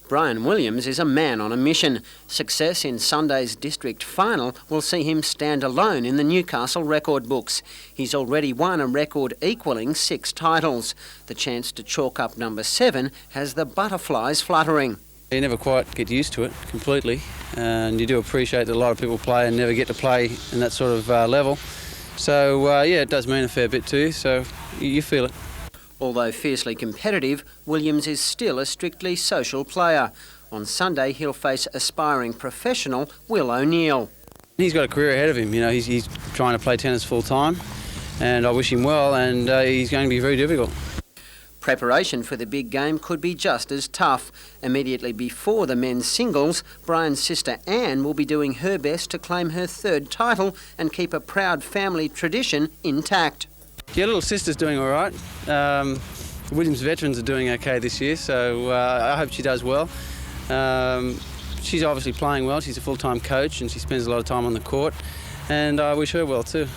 Brian Williams is a man on a mission. Success in Sunday's district final will see him stand alone in the Newcastle record books. He's already won a record equalling 6 titles. The chance to chalk up number 7 has the butterflies fluttering. You never quite get used to it completely, and you do appreciate that a lot of people play and never get to play in that sort of level. So yeah, it does mean a fair bit to you, so you feel it. Although fiercely competitive, Williams is still a strictly social player. On Sunday, he'll face aspiring professional Will O'Neill. He's got a career ahead of him. You know, he's trying to play tennis full time, and I wish him well. And he's going to be very difficult. Preparation for the big game could be just as tough. Immediately before the men's singles, Brian's sister Anne will be doing her best to claim her 3rd title and keep a proud family tradition intact. Your little sister's doing all right. The Williams veterans are doing okay this year, so I hope she does well. She's obviously playing well. She's a full-time coach and she spends a lot of time on the court, and I wish her well too.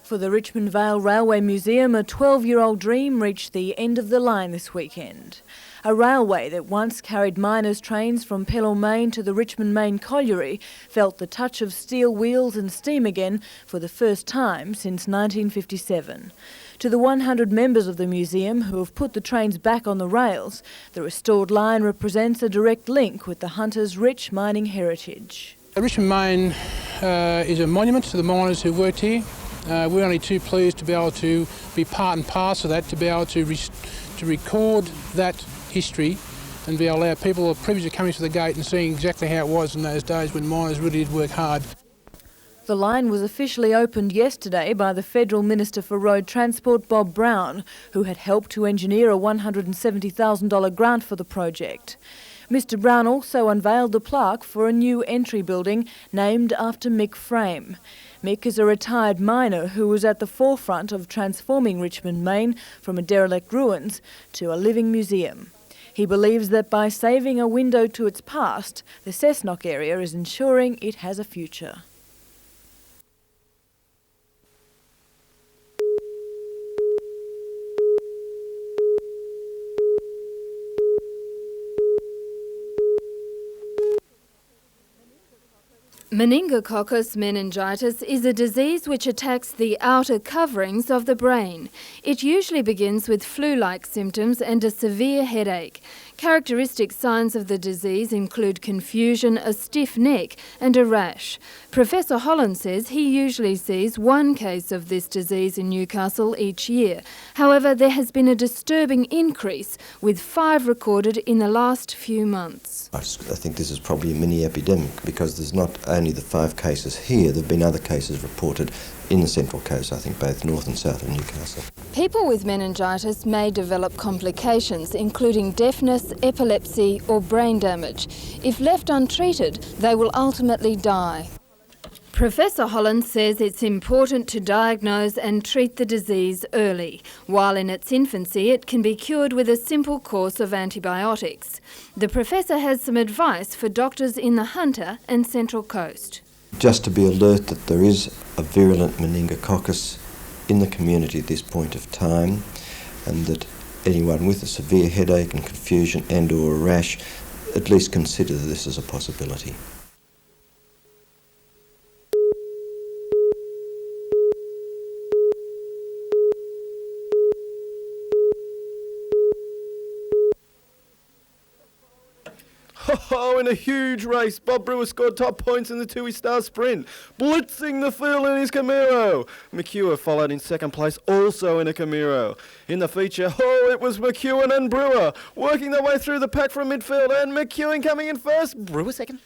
For the Richmond Vale Railway Museum, a 12-year-old dream reached the end of the line this weekend. A railway that once carried miners' trains from Pelham to the Richmond Main Colliery felt the touch of steel wheels and steam again for the first time since 1957. To the 100 members of the museum who have put the trains back on the rails, the restored line represents a direct link with the Hunters' rich mining heritage. Richmond Main is a monument to the miners who worked here. We're only too pleased to be able to be part and parcel of that, to be able to record that history and be able to allow people the privilege of coming to the gate and seeing exactly how it was in those days when miners really did work hard. The line was officially opened yesterday by the Federal Minister for Road Transport, Bob Brown, who had helped to engineer a $170,000 grant for the project. Mr Brown also unveiled the plaque for a new entry building named after Mick Frame. Mick is a retired miner who was at the forefront of transforming Richmond Main from a derelict ruins to a living museum. He believes that by saving a window to its past, the Cessnock area is ensuring it has a future. Meningococcus meningitis is a disease which attacks the outer coverings of the brain. It usually begins with flu-like symptoms and a severe headache. Characteristic signs of the disease include confusion, a stiff neck and a rash. Professor Holland says he usually sees 1 case of this disease in Newcastle each year. However, there has been a disturbing increase, with 5 recorded in the last few months. I think this is probably a mini epidemic because there's not only the 5 cases here, there have been other cases reported in the Central Coast, I think both north and south of Newcastle. People with meningitis may develop complications, including deafness, epilepsy or brain damage. If left untreated, they will ultimately die. Professor Holland says it's important to diagnose and treat the disease early. While in its infancy, it can be cured with a simple course of antibiotics. The professor has some advice for doctors in the Hunter and Central Coast. Just to be alert that there is a virulent meningococcus in the community at this point of time, and that anyone with a severe headache and confusion and or a rash at least consider this as a possibility. in a huge race. Bob Brewer scored top points in the Tui Star Sprint, blitzing the field in his Camaro. McEwen followed in second place, also in a Camaro. In the feature, it was McEwen and Brewer working their way through the pack from midfield, and McEwen coming in first, Brewer second.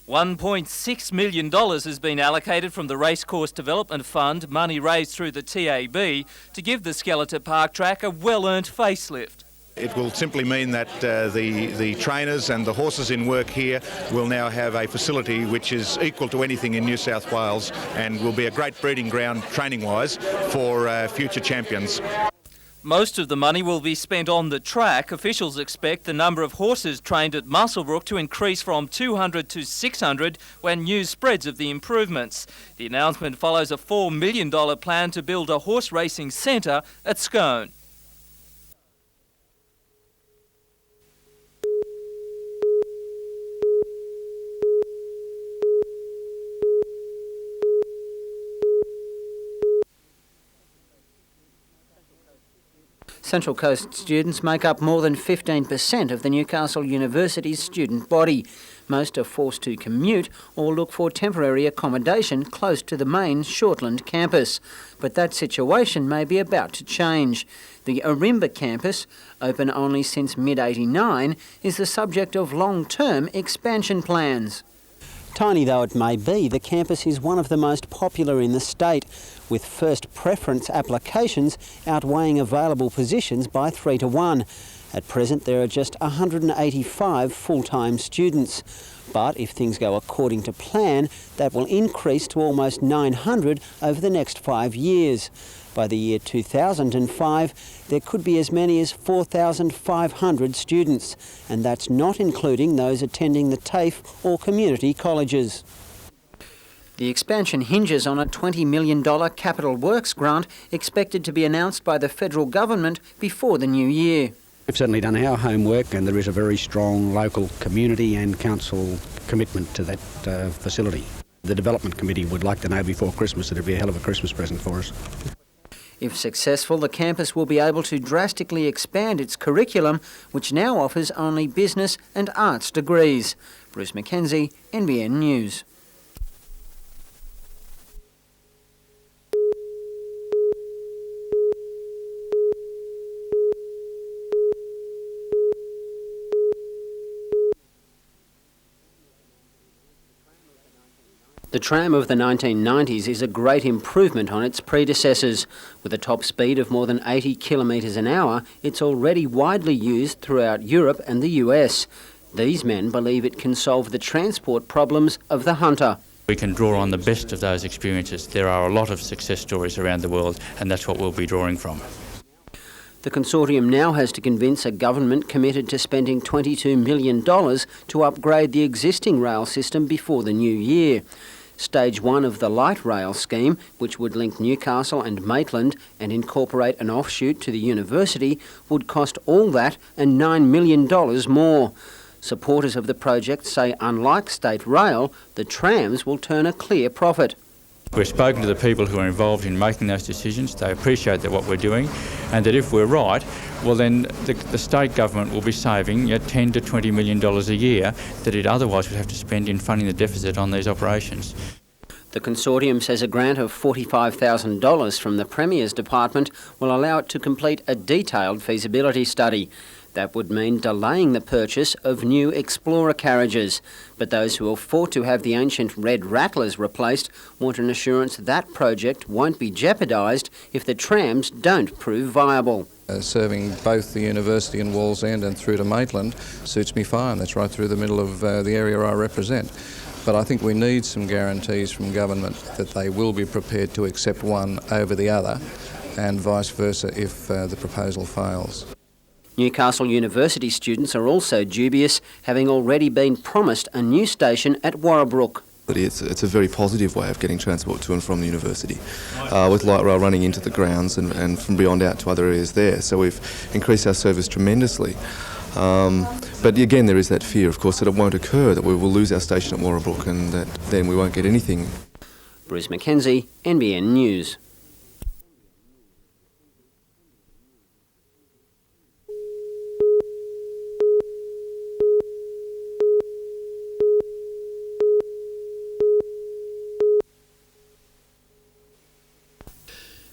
$1.6 million has been allocated from the Racecourse Development Fund, money raised through the TAB, to give the Skeletor Park track a well-earned facelift. It will simply mean that the trainers and the horses in work here will now have a facility which is equal to anything in New South Wales and will be a great breeding ground training-wise for future champions. Most of the money will be spent on the track. Officials expect the number of horses trained at Muswellbrook to increase from 200 to 600 when news spreads of the improvements. The announcement follows a $4 million plan to build a horse racing centre at Scone. Central Coast students make up more than 15% of the Newcastle University's student body. Most are forced to commute or look for temporary accommodation close to the main Shortland campus. But that situation may be about to change. The Ourimbah campus, open only since mid-89, is the subject of long-term expansion plans. Tiny though it may be, the campus is one of the most popular in the state, with first preference applications outweighing available positions by 3 to 1. At present, there are just 185 full-time students. But if things go according to plan, that will increase to almost 900 over the next 5 years. By the year 2005, there could be as many as 4,500 students, and that's not including those attending the TAFE or community colleges. The expansion hinges on a $20 million capital works grant expected to be announced by the federal government before the new year. We've certainly done our homework, and there is a very strong local community and council commitment to that facility. The development committee would like to know before Christmas that it'd be a hell of a Christmas present for us. If successful, the campus will be able to drastically expand its curriculum, which now offers only business and arts degrees. Bruce Mackenzie, NBN News. The tram of the 1990s is a great improvement on its predecessors. With a top speed of more than 80 kilometres an hour, it's already widely used throughout Europe and the US. These men believe it can solve the transport problems of the Hunter. We can draw on the best of those experiences. There are a lot of success stories around the world, and that's what we'll be drawing from. The consortium now has to convince a government committed to spending $22 million to upgrade the existing rail system before the new year. Stage 1 of the light rail scheme, which would link Newcastle and Maitland and incorporate an offshoot to the university, would cost all that and $9 million more. Supporters of the project say, unlike state rail, the trams will turn a clear profit. We've spoken to the people who are involved in making those decisions. They appreciate that what we're doing, and that if we're right, well then the state government will be saving $10 to $20 million a year that it otherwise would have to spend in funding the deficit on these operations. The consortium says a grant of $45,000 from the Premier's department will allow it to complete a detailed feasibility study. That would mean delaying the purchase of new Explorer carriages. But those who have fought to have the ancient red rattlers replaced want an assurance that project won't be jeopardised if the trams don't prove viable. Serving both the university in Wallsend and through to Maitland suits me fine. That's right through the middle of the area I represent. But I think we need some guarantees from government that they will be prepared to accept one over the other, and vice versa if the proposal fails. Newcastle University students are also dubious, having already been promised a new station at Warrabrook. But it's a very positive way of getting transport to and from the university, with light rail running into the grounds and from beyond out to other areas there. So we've increased our service tremendously. But again, there is that fear, of course, that it won't occur, that we will lose our station at Warrabrook and that then we won't get anything. Bruce Mackenzie, NBN News.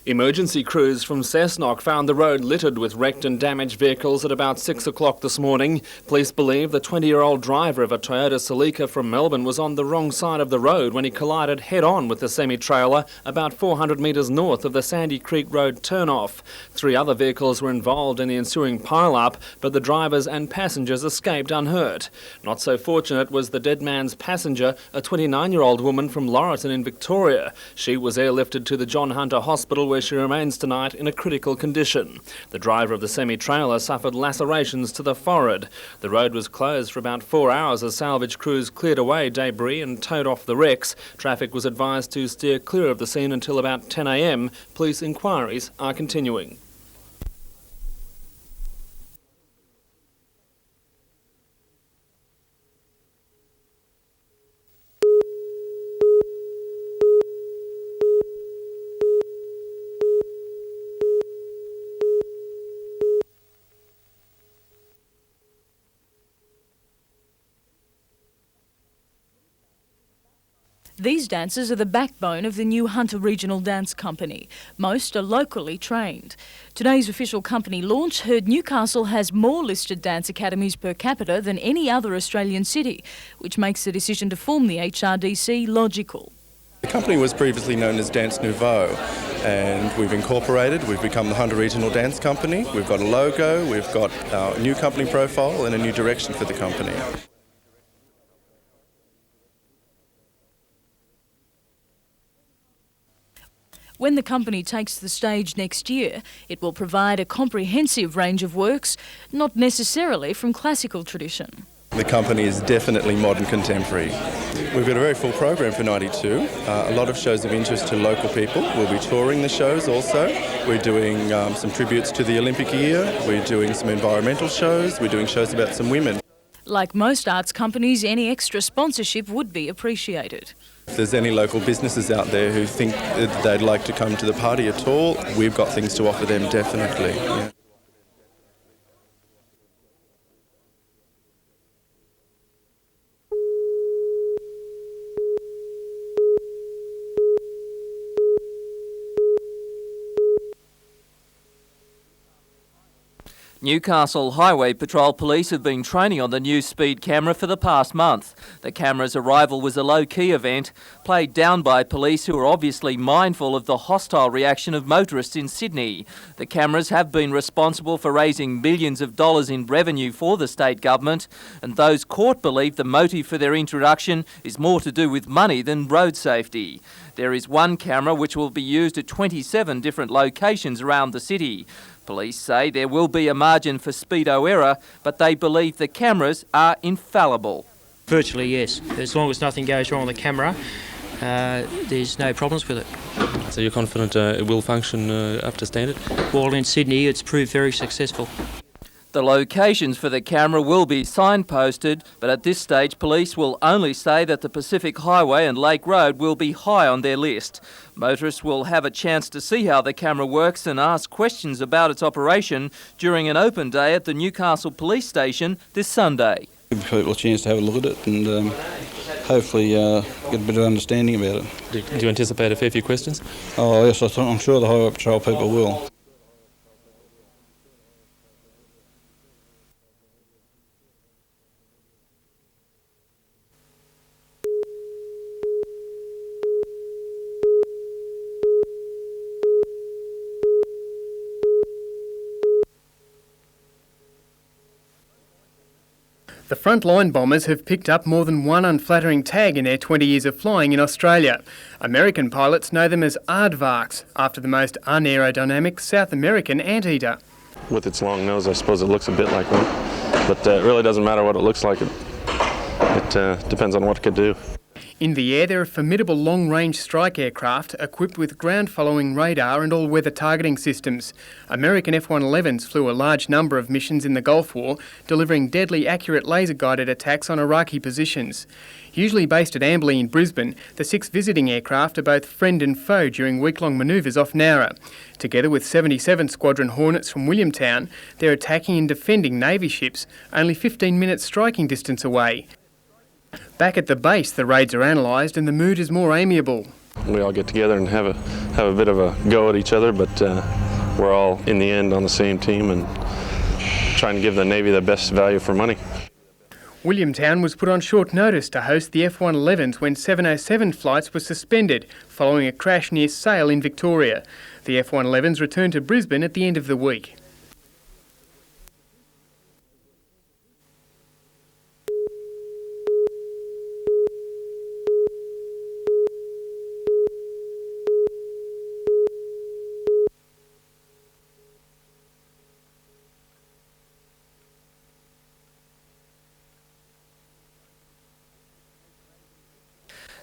Emergency crews from Cessnock found the road littered with wrecked and damaged vehicles at about 6 o'clock this morning. Police believe the 20-year-old driver of a Toyota Celica from Melbourne was on the wrong side of the road when he collided head-on with the semi-trailer about 400 metres north of the Sandy Creek Road turn-off. 3 other vehicles were involved in the ensuing pile-up, but the drivers and passengers escaped unhurt. Not so fortunate was the dead man's passenger, a 29-year-old woman from Laurelton in Victoria. She was airlifted to the John Hunter Hospital where she remains tonight in a critical condition. The driver of the semi-trailer suffered lacerations to the forehead. The road was closed for about 4 hours as salvage crews cleared away debris and towed off the wrecks. Traffic was advised to steer clear of the scene until about 10 a.m. Police inquiries are continuing. These dancers are the backbone of the new Hunter Regional Dance Company. Most are locally trained. Today's official company launch heard Newcastle has more listed dance academies per capita than any other Australian city, which makes the decision to form the HRDC logical. The company was previously known as Dance Nouveau, and we've incorporated, we've become the Hunter Regional Dance Company. We've got a logo, we've got our new company profile and a new direction for the company. When the company takes the stage next year, it will provide a comprehensive range of works, not necessarily from classical tradition. The company is definitely modern contemporary. We've got a very full program for 92, a lot of shows of interest to local people. We'll be touring the shows also. We're doing some tributes to the Olympic year, we're doing some environmental shows, we're doing shows about some women. Like most arts companies, any extra sponsorship would be appreciated. If there's any local businesses out there who think that they'd like to come to the party at all, we've got things to offer them, definitely. Yeah. Newcastle Highway Patrol Police have been training on the new speed camera for the past month. The camera's arrival was a low-key event, played down by police who are obviously mindful of the hostile reaction of motorists in Sydney. The cameras have been responsible for raising millions of dollars in revenue for the state government, and those caught believe the motive for their introduction is more to do with money than road safety. There is one camera which will be used at 27 different locations around the city. Police say there will be a margin for speedo error, but they believe the cameras are infallible. Virtually, yes. As long as nothing goes wrong with the camera, there's no problems with it. So you're confident it will function up to standard? Well, in Sydney, it's proved very successful. The locations for the camera will be signposted, but at this stage police will only say that the Pacific Highway and Lake Road will be high on their list. Motorists will have a chance to see how the camera works and ask questions about its operation during an open day at the Newcastle Police Station this Sunday. Give people a chance to have a look at it and hopefully get a bit of understanding about it. Do you anticipate a fair few questions? Oh yes, I'm sure the Highway Patrol people will. The frontline bombers have picked up more than one unflattering tag in their 20 years of flying in Australia. American pilots know them as aardvarks, after the most unaerodynamic South American anteater. With its long nose, I suppose it looks a bit like one, but it really doesn't matter what it looks like. It depends on what it could do. In the air, there are formidable long-range strike aircraft equipped with ground-following radar and all-weather targeting systems. American F-111s flew a large number of missions in the Gulf War, delivering deadly accurate laser-guided attacks on Iraqi positions. Usually based at Amberley in Brisbane, the 6 visiting aircraft are both friend and foe during week-long manoeuvres off Nowra. Together with 77 Squadron Hornets from Williamtown, they're attacking and defending Navy ships only 15 minutes striking distance away. Back at the base, the raids are analysed and the mood is more amiable. We all get together and have a bit of a go at each other, but we're all in the end on the same team and trying to give the Navy the best value for money. Williamtown was put on short notice to host the F-111s when 707 flights were suspended following a crash near Sale in Victoria. The F-111s returned to Brisbane at the end of the week.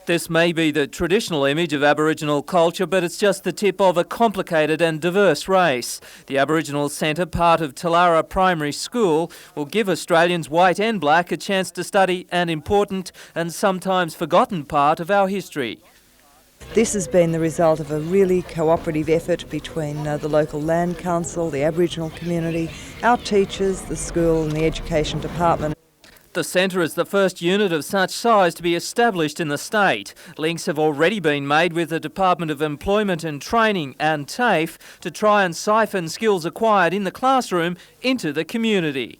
This may be the traditional image of Aboriginal culture, but it's just the tip of a complicated and diverse race. The Aboriginal Centre, part of Talara Primary School, will give Australians, white and black, a chance to study an important and sometimes forgotten part of our history. This has been the result of a really cooperative effort between the local land council, the Aboriginal community, our teachers, the school and the education department. The centre is the first unit of such size to be established in the state. Links have already been made with the Department of Employment and Training and TAFE to try and siphon skills acquired in the classroom into the community.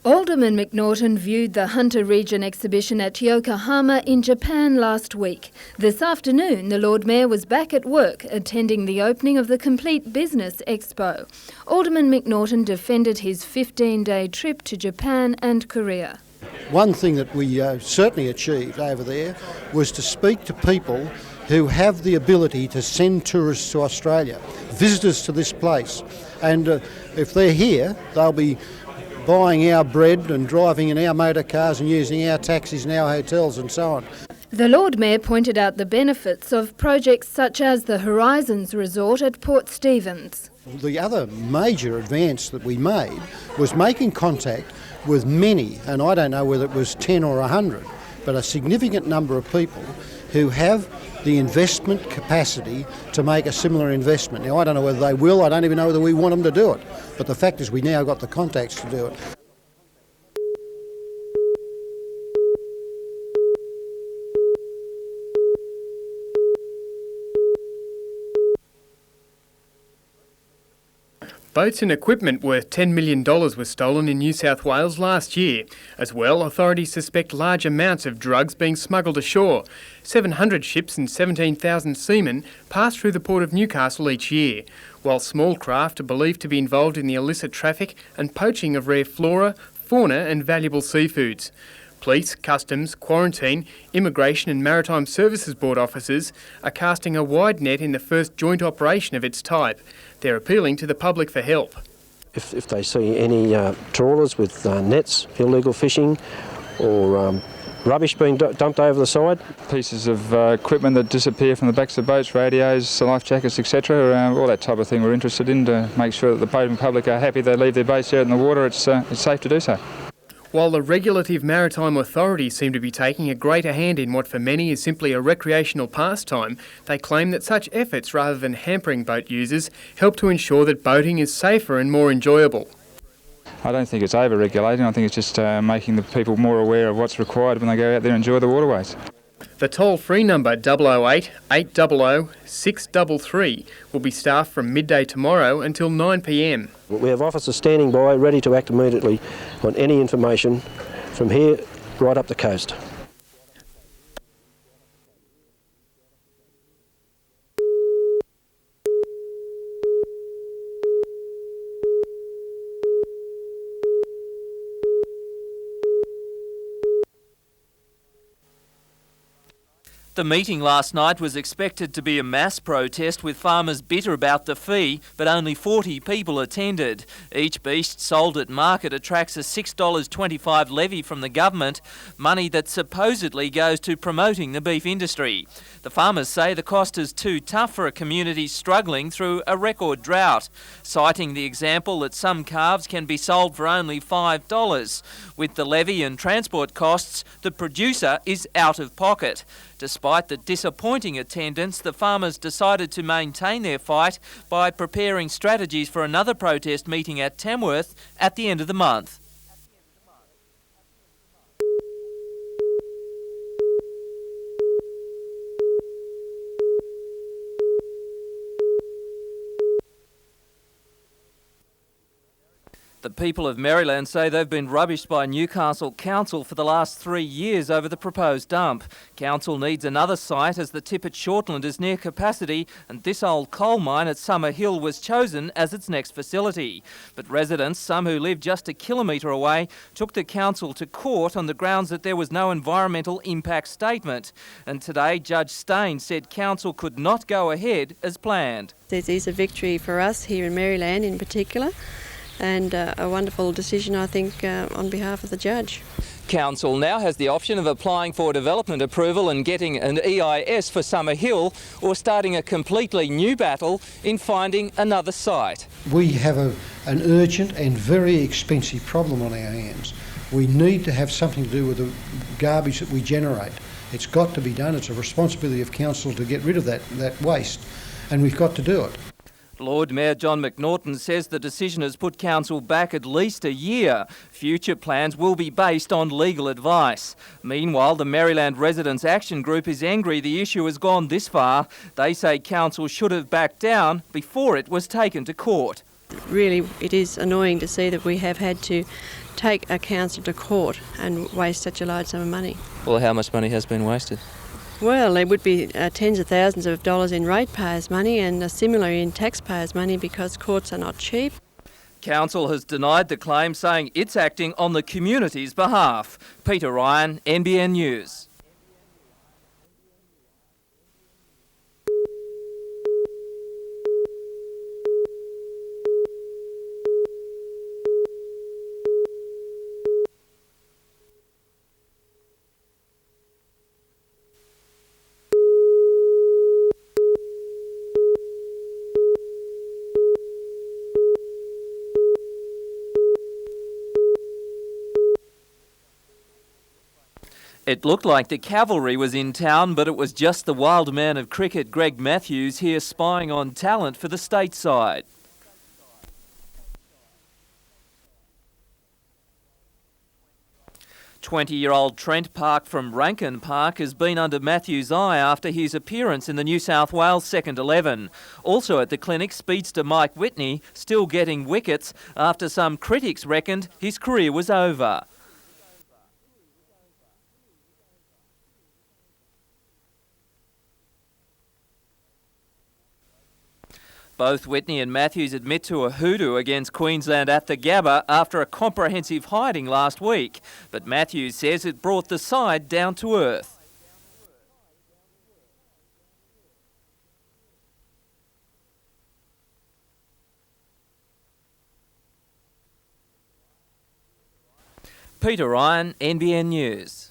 Alderman McNaughton viewed the Hunter Region exhibition at Yokohama in Japan last week. This afternoon, the Lord Mayor was back at work attending the opening of the Complete Business Expo. Alderman McNaughton defended his 15-day trip to Japan and Korea. One thing that we certainly achieved over there was to speak to people who have the ability to send tourists to Australia, visitors to this place. And if they're here, they'll be buying our bread and driving in our motor cars and using our taxis and our hotels and so on. The Lord Mayor pointed out the benefits of projects such as the Horizons Resort at Port Stephens. The other major advance that we made was making contact with many, and I don't know whether it was 10 or 100, but a significant number of people who have the investment capacity to make a similar investment. Now, I don't know whether they will, I don't even know whether we want them to do it, but the fact is we now got the contacts to do it. Boats and equipment worth $10 million were stolen in New South Wales last year. As well, authorities suspect large amounts of drugs being smuggled ashore. 700 ships and 17,000 seamen pass through the port of Newcastle each year, while small craft are believed to be involved in the illicit traffic and poaching of rare flora, fauna and valuable seafoods. Police, Customs, Quarantine, Immigration and Maritime Services Board officers are casting a wide net in the first joint operation of its type. They're appealing to the public for help. If they see any trawlers with nets, illegal fishing or rubbish being dumped over the side. Pieces of equipment that disappear from the backs of boats, radios, life jackets, etc., all that type of thing we're interested in to make sure that the boating public are happy they leave their boats out in the water, it's safe to do so. While the regulative maritime authorities seem to be taking a greater hand in what for many is simply a recreational pastime, they claim that such efforts, rather than hampering boat users, help to ensure that boating is safer and more enjoyable. I don't think it's over-regulating, I think it's just making the people more aware of what's required when they go out there and enjoy the waterways. The toll-free number 008 800 633 will be staffed from midday tomorrow until 9 p.m. We have officers standing by, ready to act immediately on any information from here right up the coast. The meeting last night was expected to be a mass protest with farmers bitter about the fee, but only 40 people attended. Each beast sold at market attracts a $6.25 levy from the government, money that supposedly goes to promoting the beef industry. The farmers say the cost is too tough for a community struggling through a record drought, citing the example that some calves can be sold for only $5. With the levy and transport costs, the producer is out of pocket. Despite the disappointing attendance, the farmers decided to maintain their fight by preparing strategies for another protest meeting at Tamworth at the end of the month. The people of Maryland say they've been rubbished by Newcastle Council for the last 3 years over the proposed dump. Council needs another site as the tip at Shortland is near capacity, and this old coal mine at Summer Hill was chosen as its next facility. But residents, some who live just a kilometre away, took the council to court on the grounds that there was no environmental impact statement. And today, Judge Stain said council could not go ahead as planned. This is a victory for us here in Maryland in particular, and a wonderful decision, I think, on behalf of the judge. Council now has the option of applying for development approval and getting an EIS for Summer Hill, or starting a completely new battle in finding another site. We have an urgent and very expensive problem on our hands. We need to have something to do with the garbage that we generate. It's got to be done. It's a responsibility of council to get rid of that waste, and we've got to do it. Lord Mayor John McNaughton says the decision has put council back at least a year. Future plans will be based on legal advice. Meanwhile, the Maryland Residents Action Group is angry the issue has gone this far. They say council should have backed down before it was taken to court. Really, it is annoying to see that we have had to take a council to court and waste such a large sum of money. Well, how much money has been wasted? Well, there would be tens of thousands of dollars in ratepayers' money and similarly in taxpayers' money because courts are not cheap. Council has denied the claim, saying it's acting on the community's behalf. Peter Ryan, NBN News. It looked like the cavalry was in town, but it was just the wild man of cricket, Greg Matthews, here spying on talent for the state side. "20-year-old Trent Park from Rankin Park has been under Matthews' eye after his appearance in the New South Wales second 11. Also at the clinic, speedster Mike Whitney still getting wickets after some critics reckoned his career was over. Both Whitney and Matthews admit to a hoodoo against Queensland at the Gabba after a comprehensive hiding last week, but Matthews says it brought the side down to earth. Peter Ryan, NBN News.